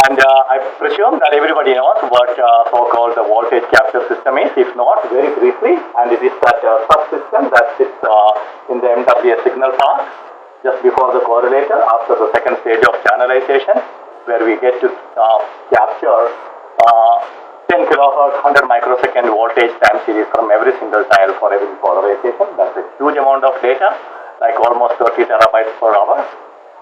And I presume that everybody knows what so-called the voltage capture system is. If not, very briefly, and it is that subsystem that sits in the MWA signal path just before the correlator after the second stage of channelization, where we get to capture 10 kilohertz 100 microsecond voltage time series from every single dial for every polarization. That's a huge amount of data, like almost 30 terabytes per hour.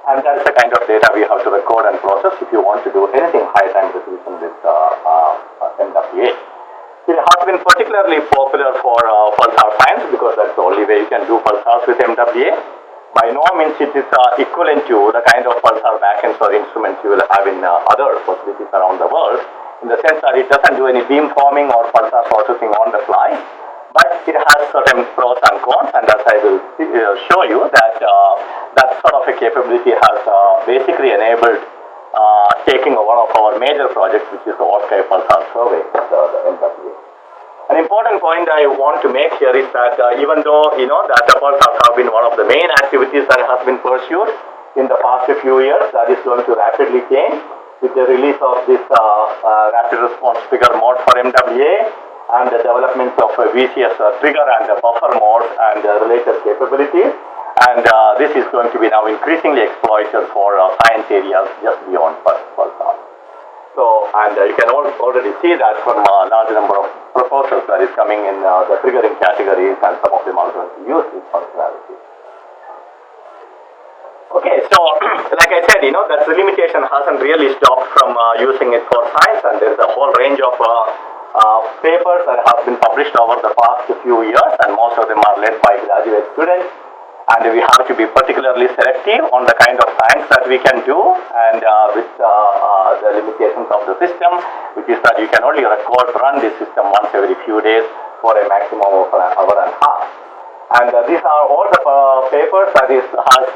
And that's the kind of data we have to record and process if you want to do anything high time resolution with MWA. It has been particularly popular for pulsar science because that's the only way you can do pulsars with MWA. By no means it is equivalent to the kind of pulsar backends or instruments you will have in other facilities around the world, in the sense that it doesn't do any beamforming or pulsar processing on the fly. But it has certain pros and cons, and as I will show you that that sort of a capability has basically enabled taking one of our major projects, which is the Ortkai Pulsar Survey, the MWA. An important point I want to make here is that even though the data pulsars have been one of the main activities that has been pursued in the past few years, that is going to rapidly change with the release of this rapid response trigger mode for MWA, and the development of VCS trigger and buffer modes and related capabilities. And this is going to be now increasingly exploited for science areas just beyond pulsar. So, and you can already see that from a large number of proposals that is coming in the triggering categories, and some of them are going to use this functionality. Okay, so like I said, that the limitation hasn't really stopped from using it for science, and there's a whole range of papers that have been published over the past few years, and most of them are led by graduate students. And we have to be particularly selective on the kind of science that we can do, and with the limitations of the system, which is that you can only run this system once every few days for a maximum of an hour and a half. And these are all the papers that has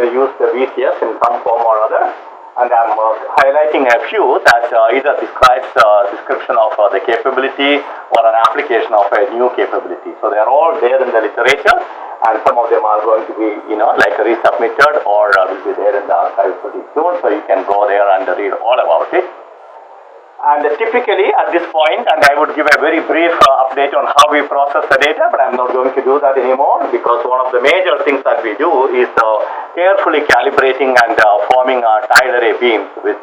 used the VCS in some form or other. And I'm highlighting a few that either describes description of the capability or an application of a new capability. So they are all there in the literature, and some of them are going to be, like resubmitted or will be there in the archive pretty soon. So you can go there and read all about it. And typically at this point, and I would give a very brief update on how we process the data, but I'm not going to do that anymore, because one of the major things that we do is carefully calibrating and forming tile array beams with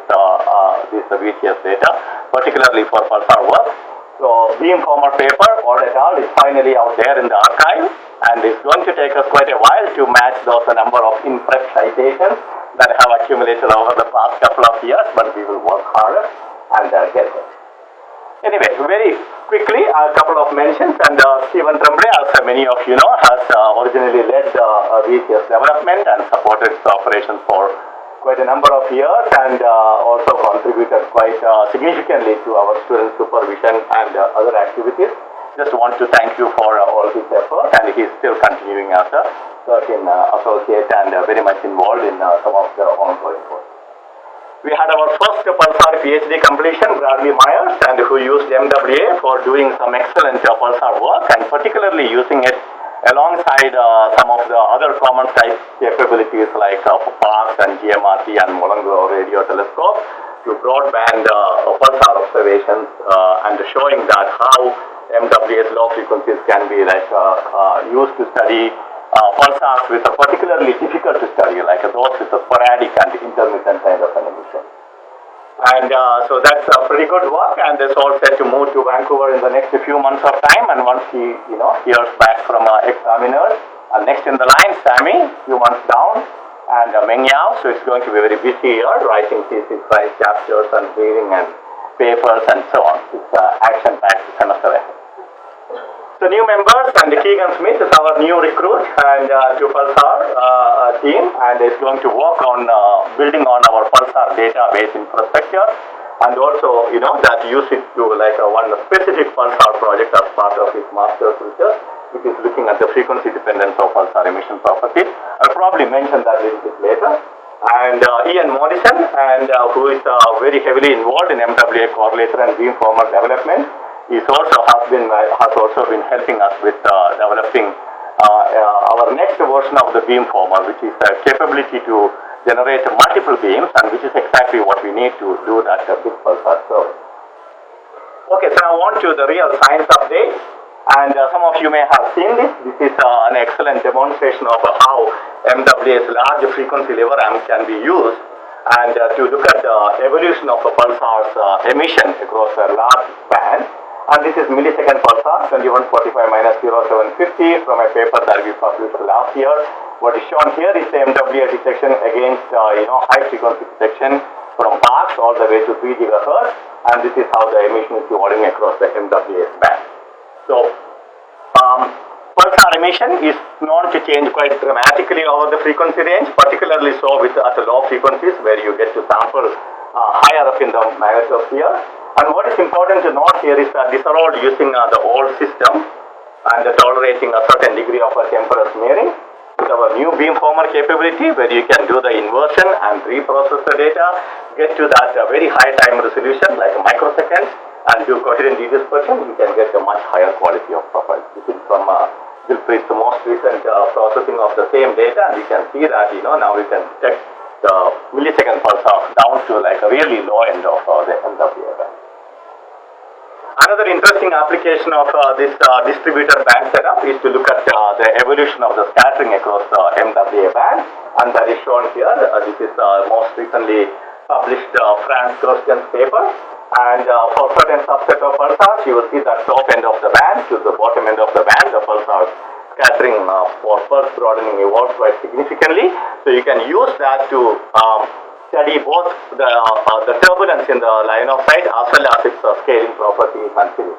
this VCS data, particularly for pulsar work. So beamformer paper or et al. Is finally out there in the archive, and it's going to take us quite a while to match those number of in-prep citations that have accumulated over the past couple of years, but we will work harder and get it. Anyway, very quickly, a couple of mentions, and Stephen Tremblay, as many of you know, has originally led VCS development and supported its operations for quite a number of years, and also contributed quite significantly to our student supervision and other activities. Just want to thank you for all his effort, and he's still continuing as a certain associate and very much involved in some of the ongoing work. We had our first pulsar PhD completion, Bradley Myers, and who used MWA for doing some excellent pulsar work, and particularly using it alongside some of the other common type capabilities like PARCS and GMRT and Molonglo radio telescope to broadband pulsar observations, and showing that how MWA's low frequencies can be used to study pulsars with a particularly difficult to study, like those with a sporadic and intermittent kind of an emission. And so that's a pretty good work, and it's all set to move to Vancouver in the next few months of time. And once he hears back from examiners, next in the line, Sammy, few months down, and Meng Yao. So it's going to be a very busy year, writing thesis, prize captures, and reading and papers and so on. It's action-packed semester ahead. So new members, and Keegan Smith is our new recruit and to Pulsar team, and is going to work on building on our Pulsar database infrastructure, and also that use it to one specific Pulsar project as part of his master's research, which is looking at the frequency dependence of Pulsar emission properties. I'll probably mention that a little bit later. And Ian Morrison, and who is very heavily involved in MWA correlator and beamformer development. He has also been helping us with developing our next version of the beamformer, which is the capability to generate multiple beams, and which is exactly what we need to do that big pulsar service. Okay, so now on to the real science update, and some of you may have seen this. This is an excellent demonstration of how MWA's large frequency lever amp can be used, and to look at the evolution of a pulsar's emission across a large band. And this is millisecond pulsar, 2145 minus 0750 from a paper that we published last year. What is shown here is the MWA detection against high frequency detection from parks all the way to 3 gigahertz, and this is how the emission is evolving across the MWA band. So pulsar emission is known to change quite dramatically over the frequency range, particularly so at the low frequencies where you get to sample higher up in the magnetosphere. And what is important to note here is that these are all using the old system and tolerating a certain degree of temporal smearing. With our new beamformer capability, where you can do the inversion and reprocess the data, get to that very high time resolution like microseconds, and do coherent dispersion, you can get a much higher quality of profile. This is from Gilpreet's most recent processing of the same data, and you can see that now we can detect the millisecond pulsar down to like a really low end of the MWA band. Another interesting application of this distributed band setup is to look at the evolution of the scattering across the MWA band, and that is shown here. This is most recently published Franz Gersten's paper, and for certain subset of pulsars, you will see that top end of the band to the bottom end of the band, the pulsar scattering for pulse broadening evolves quite significantly. So you can use that to study both the turbulence in the line of sight as well as its scaling properties and physics.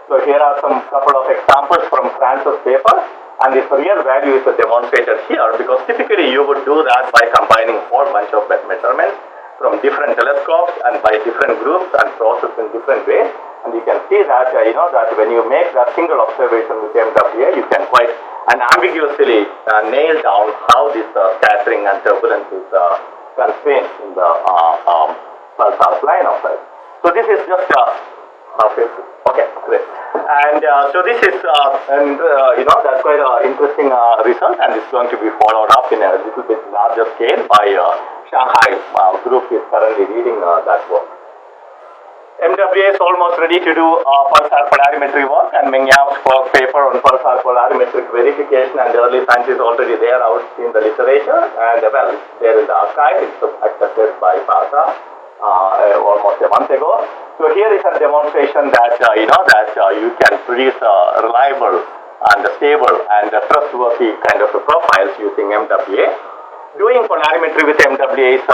So here are some couple of examples from Franz's paper, and this real value is demonstrated here, because typically you would do that by combining a whole bunch of measurements from different telescopes and by different groups and processed in different ways. And you can see that that when you make that single observation with MWA, you can quite unambiguously nail down how this scattering and turbulence is constrained in the pulsar's line of sight. So this is just okay, great. And so this is that's quite an interesting result, and it's going to be followed up in a little bit larger scale by Shanghai group is currently leading that work. MWA is almost ready to do pulsar polarimetry work, and Meng Yao's paper on pulsar polarimetric verification and early science is already there out in the literature, and well, it's there in the archive. It's accepted by PASA almost a month ago. So here is a demonstration that you can produce reliable and stable and trustworthy kind of profiles using MWA. Doing polarimetry with MWA is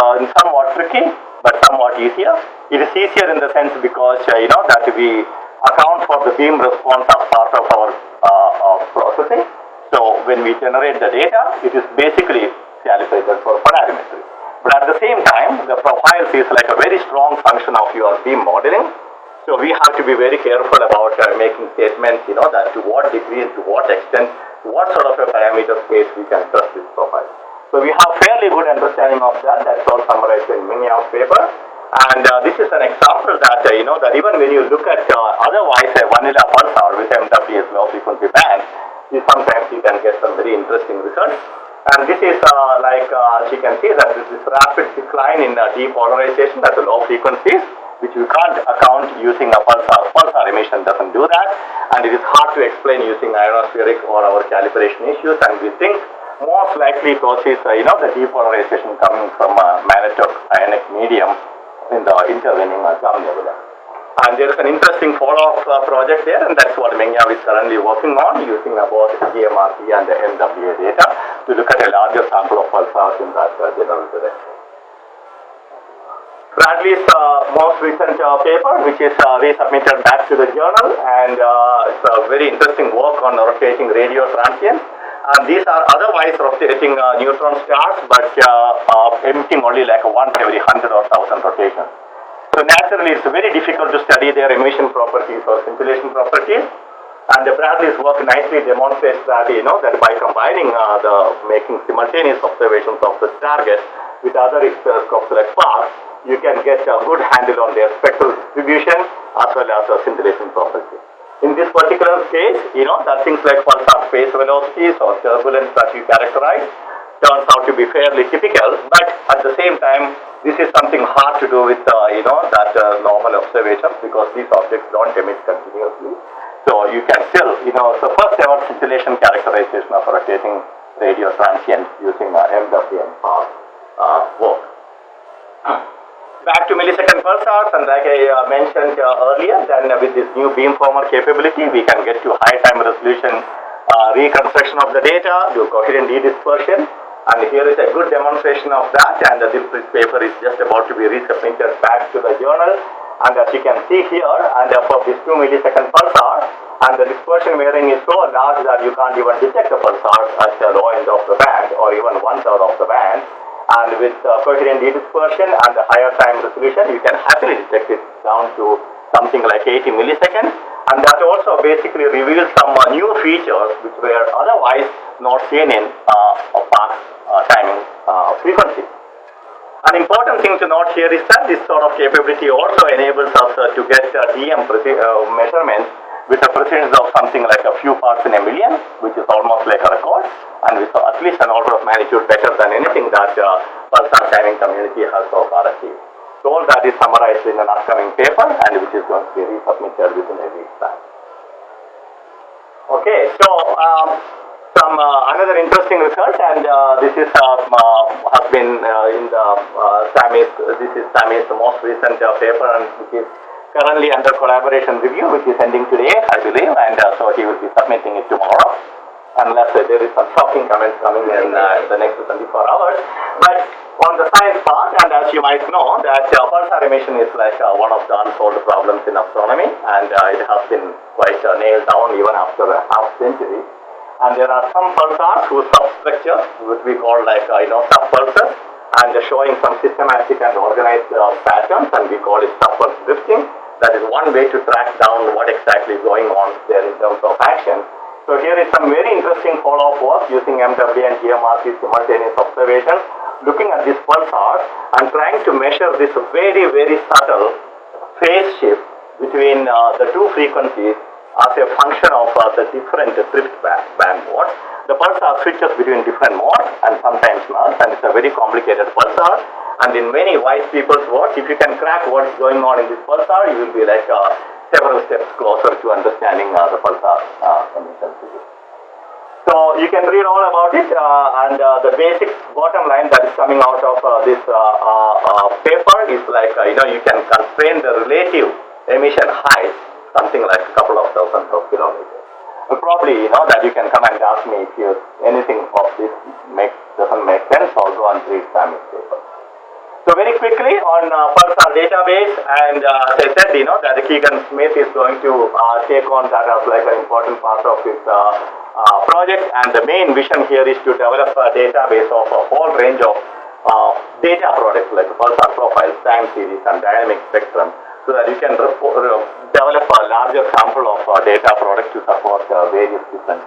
somewhat tricky, but somewhat easier. It is easier in the sense because that we account for the beam response as part of our processing. So when we generate the data, it is basically calibrated for polarimetry. But at the same time, the profiles is like a very strong function of your beam modeling. So we have to be very careful about making statements, that to what degree and to what extent, what sort of a parameter space we can trust this profile. So we have fairly good understanding of that. That's all summarized in Meng Yao's paper. And this is an example that, that even when you look at otherwise a vanilla pulsar with MWA's low frequency band, sometimes you can get some very interesting results. And this is as you can see that this is rapid decline in depolarization at the low frequencies, which we can't account using a pulsar. Pulsar emission doesn't do that. And it is hard to explain using ionospheric or our calibration issues. And we think most likely causes, the depolarization coming from a magnetic ionic medium in the intervening gum nebula. And there is an interesting follow-up project there, and that's what Meng Yao is currently working on, using both GMRT and the MWA data to look at a larger sample of pulsars in that general direction. Bradley's most recent paper, which is resubmitted back to the journal, and it's a very interesting work on rotating radio transients. And these are otherwise rotating neutron stars, but emitting only like once every 100 or 1,000 rotations. So naturally, it's very difficult to study their emission properties or scintillation properties. And Bradley's work nicely demonstrates that that by combining making simultaneous observations of the target with other telescopes like SPARC, you can get a good handle on their spectral distribution as well as scintillation properties. In this particular case, that things like pulsar phase velocities or turbulence that you characterize, turns out to be fairly typical, but at the same time, this is something hard to do with that normal observations, because these objects don't emit continuously. So you can still, the first ever scintillation characterization of rotating radio transient using MWA and work. Back to millisecond pulsars, and like I mentioned earlier, then with this new beamformer capability, we can get to high time resolution reconstruction of the data, do coherent dispersion, and here is a good demonstration of that, and this paper is just about to be resubmitted back to the journal, and as you can see here, and for this 2 millisecond pulsar, and the dispersion varying is so large that you can't even detect the pulsars at the low end of the band, or even 1/3 of the band. And with coherent dispersion and the higher time resolution, you can happily detect it down to something like 80 milliseconds. And that also basically reveals some new features which were otherwise not seen in past timing frequency. An important thing to note here is that this sort of capability also enables us to get DM measurements with a precision of something like a few parts in a million, which is almost like a record, and with at least an order of magnitude better than anything that pulsar timing community has so far achieved. So all that is summarized in an upcoming paper, and which is going to be resubmitted within a week's time. Okay, so some another interesting result, and this is has been in the Sammy's most recent paper, and which is currently under collaboration review, which is ending today, I believe, and so he will be submitting it tomorrow, unless there is some shocking comments coming in the next 24 hours. But on the science part, and as you might know, that pulsar emission is like one of the unsolved problems in astronomy, and it has been quite nailed down even after a half century. And there are some pulsars whose substructures, which we call like subpulsars, and showing some systematic and organized patterns, and we call it subpulse drifting. That is one way to track down what exactly is going on there in terms of action. So here is some very interesting follow-up work using MWA and GMRT simultaneous observations, looking at these pulsars and trying to measure this very, very subtle phase shift between the two frequencies as a function of the different drift band modes. The pulsar switches between different modes and sometimes not, and it's a very complicated pulsar. And in many wise people's work, if you can crack what's going on in this pulsar, you will be like several steps closer to understanding the pulsar emission physics. So you can read all about it, and the basic bottom line that is coming out of this paper is like you can constrain the relative emission height something like a couple of thousands of kilometers. Well, probably that you can come and ask me if anything of this doesn't make sense, or go and read Sammy's paper. So very quickly on pulsar database, and as I said, that Keegan Smith is going to take on that as like an important part of his project, and the main vision here is to develop a database of a whole range of data products like pulsar profiles, time series, and dynamic spectrum, so that you can develop a larger sample of data products to support various different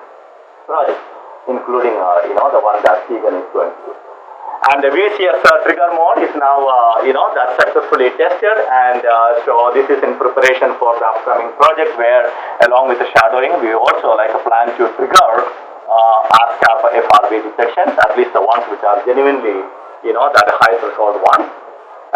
projects, including the one that Keegan is going to do. And the VCS trigger mode is now, that's successfully tested, and so this is in preparation for the upcoming project, where along with the shadowing, we also like a plan to trigger ASCAP FRB detections, at least the ones which are genuinely, that high threshold ones.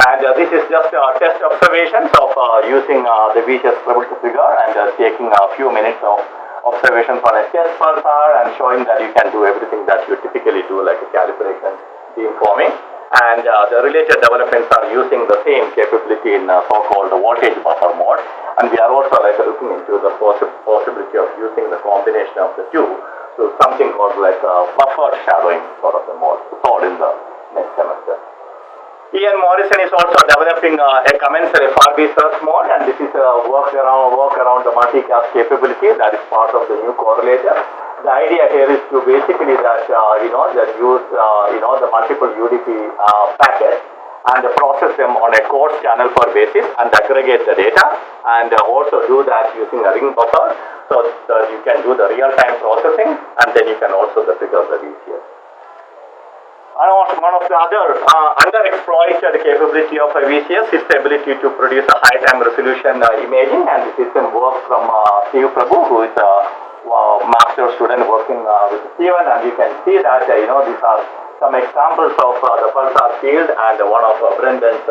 And this is just test observations of using the VCS trigger, and taking a few minutes of observations on a test pulsar, and showing that you can do everything that you typically do, like a calibration, beamforming, and the related developments are using the same capability in so-called voltage buffer mode, and we are also like looking into the possibility of using the combination of the two, so something called like buffered shadowing sort of a mode, stored in the next semester. Ian Morrison is also developing a commensurate FRB search mode, and this is a work around the multicast capability that is part of the new correlator. The idea here is to basically that that use the multiple UDP packets and process them on a coarse channel per basis and aggregate the data, and also do that using a ring buffer, so that you can do the real-time processing, and then you can also trigger the VCS. One of the other underexploited capability of a VCS is the ability to produce a high-time resolution imaging, and this is some work from Steve Prabhu, who is a master student working with Steven, and you can see that these are some examples of the pulsar field and one of Brendan's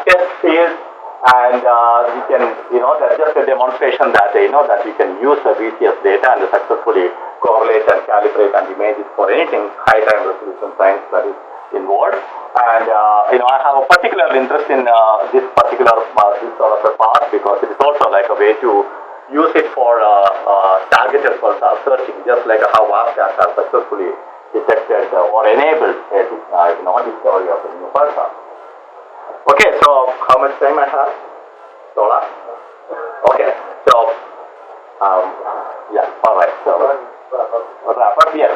test field, and we can, that's just a demonstration that, that we can use the VCS data and successfully correlate and calibrate and images for anything high time resolution science that is involved. And, I have a particular interest in this particular this sort of a part, because it is also like a way to use it for targeted pulsar searching, just like how Vascas has successfully detected or enabled discovery of a new pulsar. Okay, so how much time I have? Sola? Okay, so yeah, all right. So wrap up here.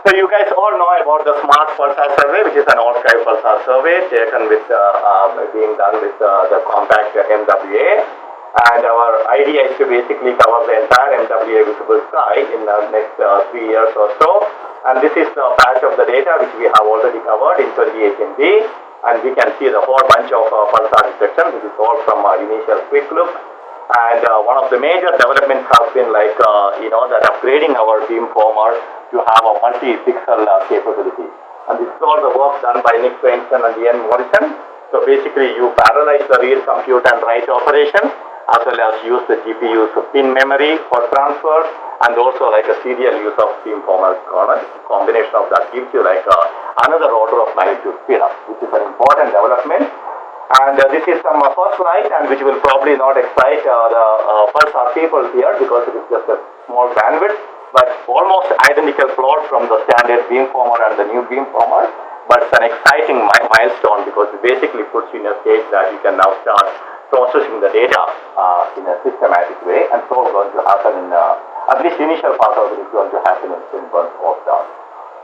So you guys all know about the Smart Pulsar Survey, which is an all-sky pulsar survey taken with being done with the compact MWA. And our idea is to basically cover the entire MWA visible sky in the next 3 years or so. And this is the patch of the data which we have already covered in 2018B. And we can see the whole bunch of pulsar detections. This is all from initial quick look. And one of the major developments has been like, that upgrading our beamformer to have a multi-pixel capability. And this is all the work done by Nick Weinstein and Ian Morrison. So basically you parallelize the read, compute and write operations, as well as use the GPU's pin memory for transfer, and also like a serial use of beamformer kernel. Combination of that gives you like another order of magnitude speed up, which is an important development. And this is some first slide, and which will probably not excite the pulsar people here, because it is just a small bandwidth, but almost identical plot from the standard beamformer and the new beamformer. But it's an exciting milestone, because it basically puts you in a stage that you can now start processing the data in a systematic way, and so it's going to happen in at least initial part of it is going to happen in Swinburne's Hotstars.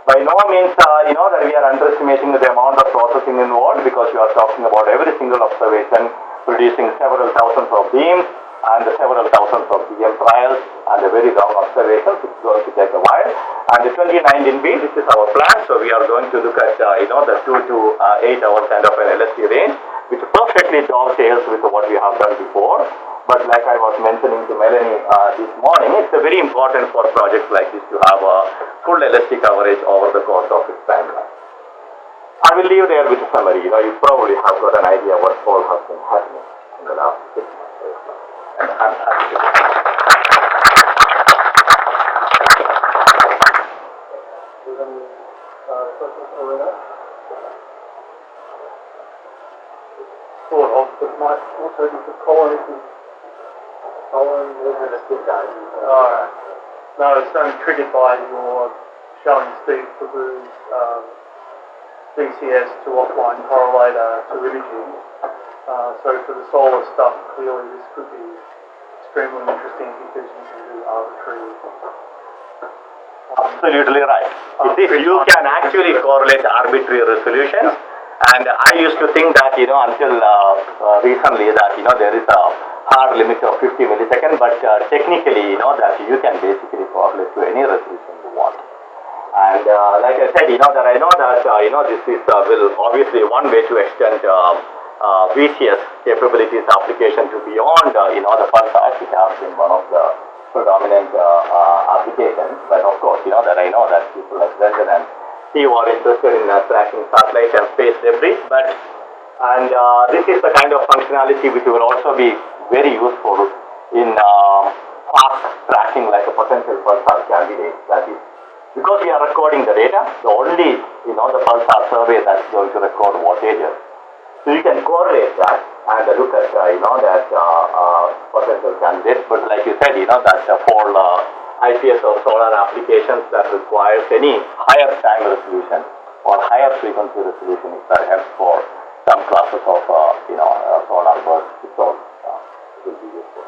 By no means, that we are underestimating the amount of processing involved, because you are talking about every single observation producing several thousands of beams and several thousands of BM trials and a very long observations. It's going to take a while. And the 2019B, this is our plan. So we are going to look at, the 2 to 8 hour kind of an LST range, which perfectly dovetails with what we have done before. But like I was mentioning to Melanie this morning, it's very important for projects like this to have a full LST coverage over the course of its timeline. I will leave there with a summary. You probably have got an idea what all has been happening in the last 6 months. And I'm happy to sort of, but might also be the quality. Alright. No, it's only triggered by your showing Steve Prabhu's VCS to offline correlator to imaging. So for the solar stuff, clearly this could be extremely interesting, because you can do arbitrary. Absolutely right. You can actually correlate arbitrary resolutions. And I used to think that, until recently that, there is a hard limit of 50 milliseconds, but technically, that you can basically correlate to any resolution you want. And like I said, that I know that, this is will obviously one way to extend VCS capabilities application to beyond, the pulsars, which has been one of the predominant applications. But of course, that I know that people like Brendan and Steve are interested in tracking satellite and space debris. And this is the kind of functionality which will also be very useful in fast tracking like a potential pulsar candidate. That is, because we are recording the data, the only, the pulsar survey that's going to record wattages. So you can correlate that and look at, that potential candidates. But like you said, that for IPS or solar applications that requires any higher time resolution or higher frequency resolution, is perhaps for some classes of, solar bursts, which also will be useful.